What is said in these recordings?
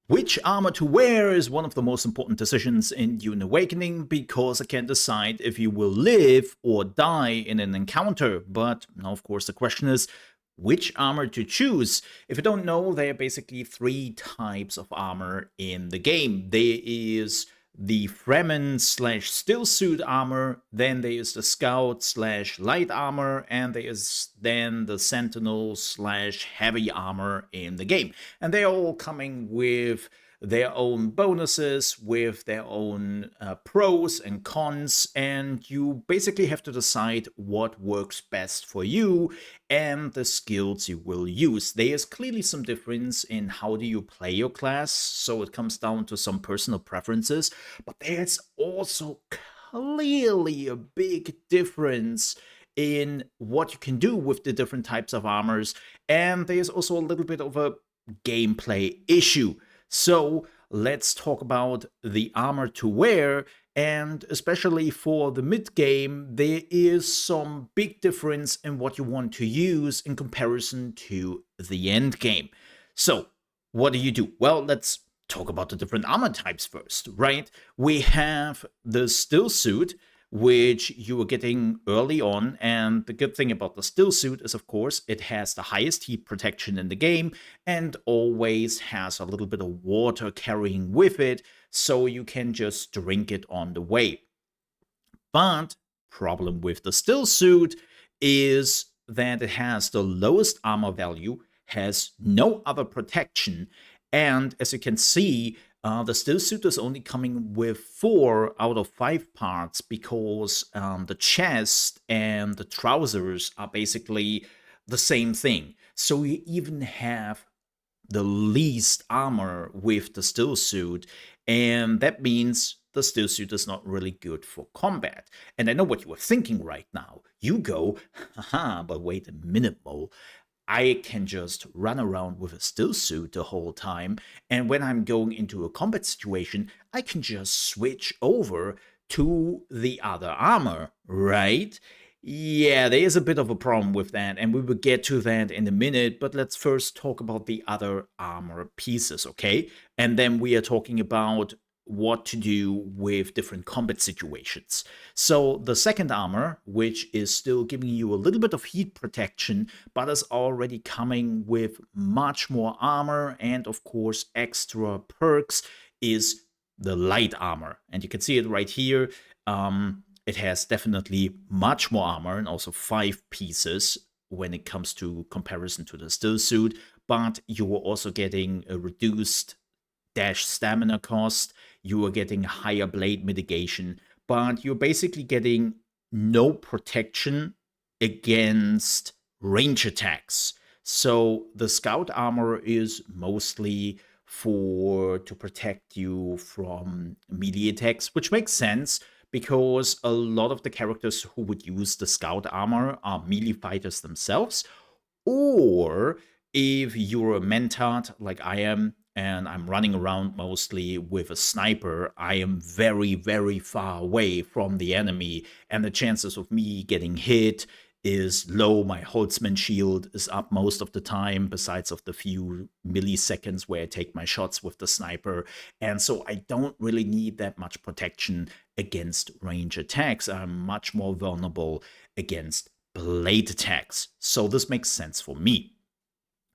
Which armor to wear is one of the most important decisions in Dune Awakening because it can decide if you will live or die in an encounter. But now, of course, the question is which armor to choose. If you don't know, there are basically three types of armor in the game. There is the Fremen slash Stillsuite armor, then there is the Scout slash light armor, and there is then the Sentinel slash heavy armor in the game. And they're all coming with their own bonuses, with their own pros and cons, and you basically have to decide what works best for you and the skills you will use. There is clearly some difference in how do you play your class, so it comes down to some personal preferences, but there's also clearly a big difference in what you can do with the different types of armors, and there's also a little bit of a gameplay issue. So let's talk about the armor to wear, and especially for the mid game, there is some big difference in what you want to use in comparison to the end game. So what do you do? Well, let's talk about the different armor types first, right? We have the Stillsuite, which you are getting early on. And the good thing about the Stillsuite is, of course, it has the highest heat protection in the game and always has a little bit of water carrying with it, so you can just drink it on the way. But problem with the Stillsuite is that it has the lowest armor value, has no other protection, and as you can see, the Stillsuite is only coming with 4 out of 5 parts because the chest and the trousers are basically the same thing. So you even have the least armor with the Stillsuite, and that means the Stillsuite is not really good for combat. And I know what you are thinking right now. You go, haha, but wait a minute, Mole. I can just run around with a Stillsuite the whole time, and when I'm going into a combat situation, I can just switch over to the other armor, right? Yeah, there is a bit of a problem with that, and we will get to that in a minute, but let's first talk about the other armor pieces, okay? And then we are talking about what to do with different combat situations. So the second armor, which is still giving you a little bit of heat protection, but is already coming with much more armor and of course extra perks, is the light armor. And you can see it right here. It has definitely much more armor and also 5 pieces when it comes to comparison to the Stillsuite, but you are also getting a reduced dash stamina cost, you are getting higher blade mitigation, but you're basically getting no protection against range attacks. So the scout armor is mostly to protect you from melee attacks, which makes sense because a lot of the characters who would use the scout armor are melee fighters themselves, or if you're a mentard like I am, and I'm running around mostly with a sniper, I am very, very far away from the enemy, and the chances of me getting hit is low. My Holtzman shield is up most of the time, besides of the few milliseconds where I take my shots with the sniper, and so I don't really need that much protection against range attacks. I'm much more vulnerable against blade attacks, so this makes sense for me.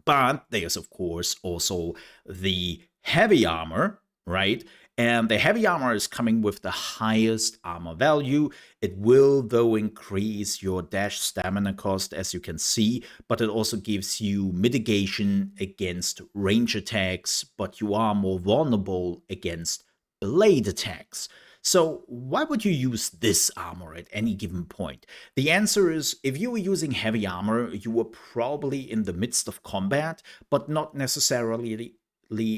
But there's, of course, also the heavy armor, right? And the heavy armor is coming with the highest armor value. It will, though, increase your dash stamina cost, as you can see, but it also gives you mitigation against range attacks, but you are more vulnerable against blade attacks. So why would you use this armor at any given point? The answer is, if you were using heavy armor, you were probably in the midst of combat, but not necessarily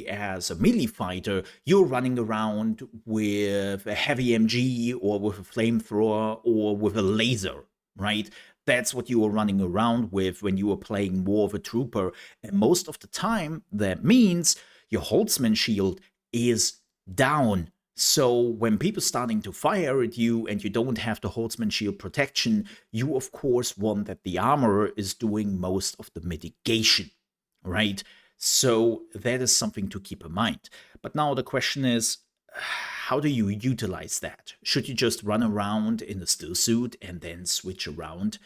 as a melee fighter. You're running around with a heavy MG or with a flamethrower or with a laser, right? That's what you were running around with when you were playing War of a Trooper. And most of the time, that means your Holtzman shield is down. So when people starting to fire at you and you don't have the Holtzman shield protection, you of course want that the armor is doing most of the mitigation, right? So that is something to keep in mind. But now the question is, how do you utilize that? Should you just run around in the still suit and then switch around?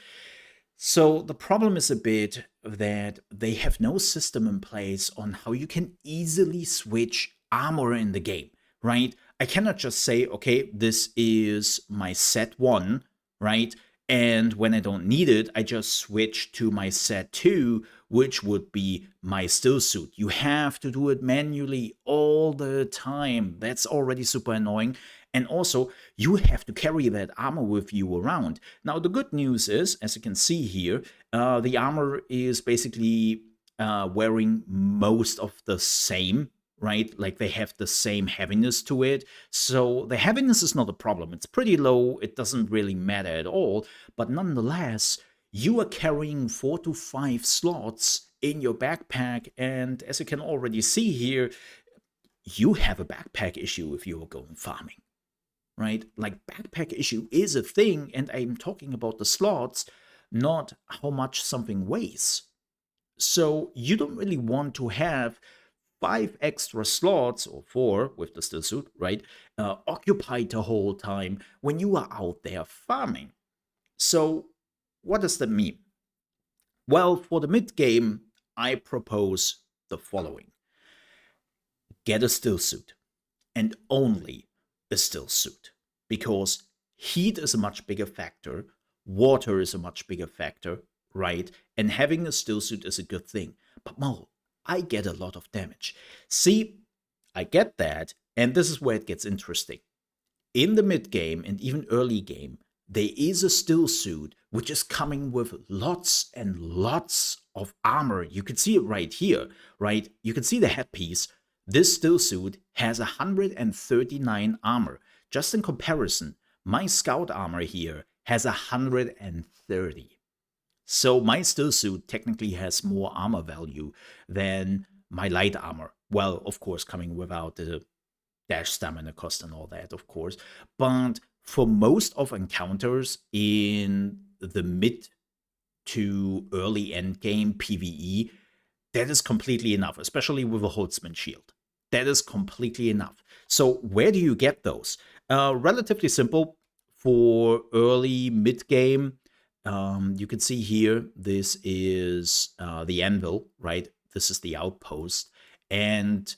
So the problem is a bit that they have no system in place on how you can easily switch armor in the game, right? I cannot just say, okay, this is my set one, right? And when I don't need it, I just switch to my set two, which would be my still suit. You have to do it manually all the time. That's already super annoying. And also, you have to carry that armor with you around. Now, the good news is, as you can see here, the armor is basically wearing most of the same, right? Like they have the same heaviness to it. So the heaviness is not a problem. It's pretty low. It doesn't really matter at all. But nonetheless, you are carrying 4 to 5 slots in your backpack. And as you can already see here, you have a backpack issue if you are going farming, right? Like backpack issue is a thing, and I'm talking about the slots, not how much something weighs. So you don't really want to have 5 extra slots, or 4 with the still suit, right? Occupied the whole time when you are out there farming. So what does that mean? Well, for the mid game, I propose the following: get a still suit, and only a still suit, because heat is a much bigger factor, water is a much bigger factor, right? And having a still suit is a good thing. But Mo, I get a lot of damage. See, I get that, and this is where it gets interesting. In the mid game and even early game, there is a still suit which is coming with lots and lots of armor. You can see it right here, right? You can see the headpiece. This still suit has 139 armor. Just in comparison, my scout armor here has 130. So my still suit technically has more armor value than my light armor. Well, of course, coming without the dash stamina cost and all that, of course. But for most of encounters in the mid to early end game PvE, that is completely enough, especially with a Holtzman shield. That is completely enough. So where do you get those? Relatively simple. For early mid game, you can see here, this is the anvil, right? This is the outpost. And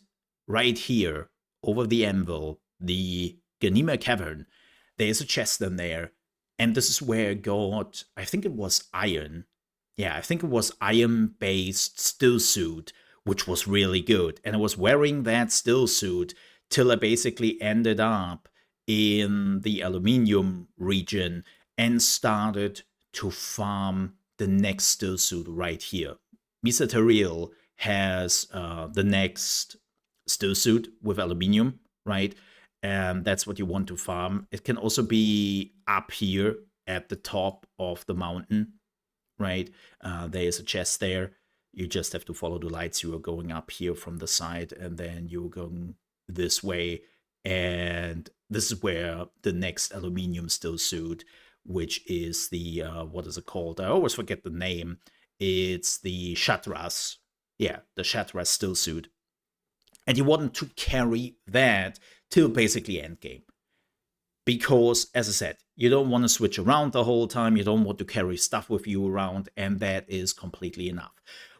right here, over the anvil, the Ganima Cavern, there's a chest in there. And this is where I got, I think it was iron. Yeah, I think it was iron-based still suit, which was really good. And I was wearing that still suit till I basically ended up in the aluminium region and started to farm the next still suit right here. Misaterial has the next still suit with aluminium, right? And that's what you want to farm. It can also be up here at the top of the mountain, right? There is a chest there. You just have to follow the lights. You are going up here from the side, and then you're going this way. And this is where the next aluminium still suit, which is the, what is it called? I always forget the name. It's the Shatras. Yeah, the Shatras still suit. And you want to carry that till basically endgame. Because, as I said, you don't want to switch around the whole time, you don't want to carry stuff with you around, and that is completely enough.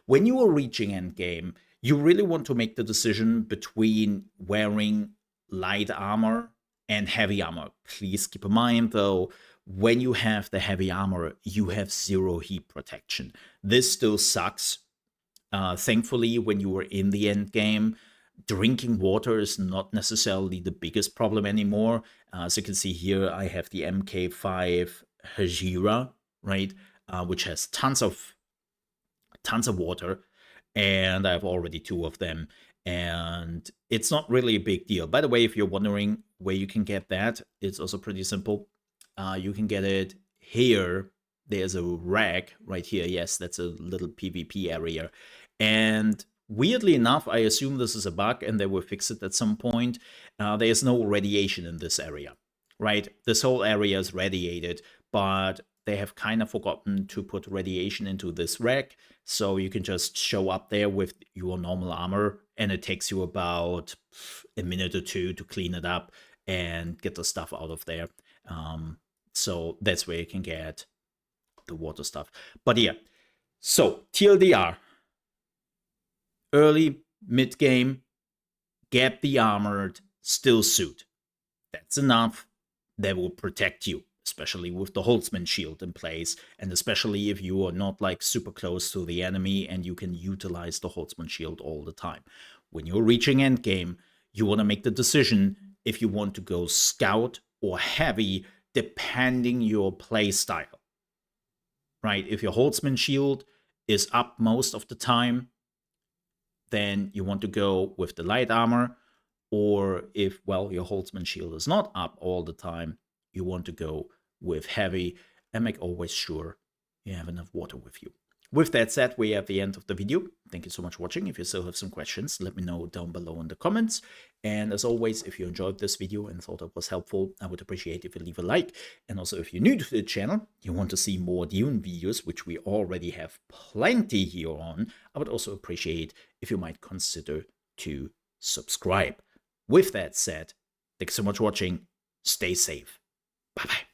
When you are reaching endgame, you really want to make the decision between wearing light armor and heavy armor. Please keep in mind, though, when you have the heavy armor, you have 0 heat protection. This still sucks. Thankfully, when you are in the end game, drinking water is not necessarily the biggest problem anymore. As you can see here, I have the MK5 Hajira, right, which has tons of water, and I have already 2 of them, and it's not really a big deal. By the way, if you're wondering where you can get that, it's also pretty simple. You can get it here. There's a rack right here. Yes, that's a little PvP area. And weirdly enough, I assume this is a bug and they will fix it at some point. There is no radiation in this area, right? This whole area is radiated, but they have kind of forgotten to put radiation into this rack, so you can just show up there with your normal armor, and it takes you about a minute or two to clean it up and get the stuff out of there. So that's where you can get the water stuff. But yeah, so TLDR, early, mid-game, get the armored Stillsuite. That's enough. That will protect you, especially with the Holtzman shield in place, and especially if you are not like super close to the enemy and you can utilize the Holtzman shield all the time. When you're reaching endgame, you want to make the decision if you want to go scout or heavy, depending your play style. Right? If your Holtzman shield is up most of the time, then you want to go with the light armor. Or if, well, your Holtzman shield is not up all the time, you want to go with heavy and make always sure you have enough water with you. With that said, we're at the end of the video. Thank you so much for watching. If you still have some questions, let me know down below in the comments. And as always, if you enjoyed this video and thought it was helpful, I would appreciate if you leave a like. And also, if you're new to the channel, you want to see more Dune videos, which we already have plenty here on, I would also appreciate if you might consider to subscribe. With that said, thanks so much for watching. Stay safe. Bye-bye.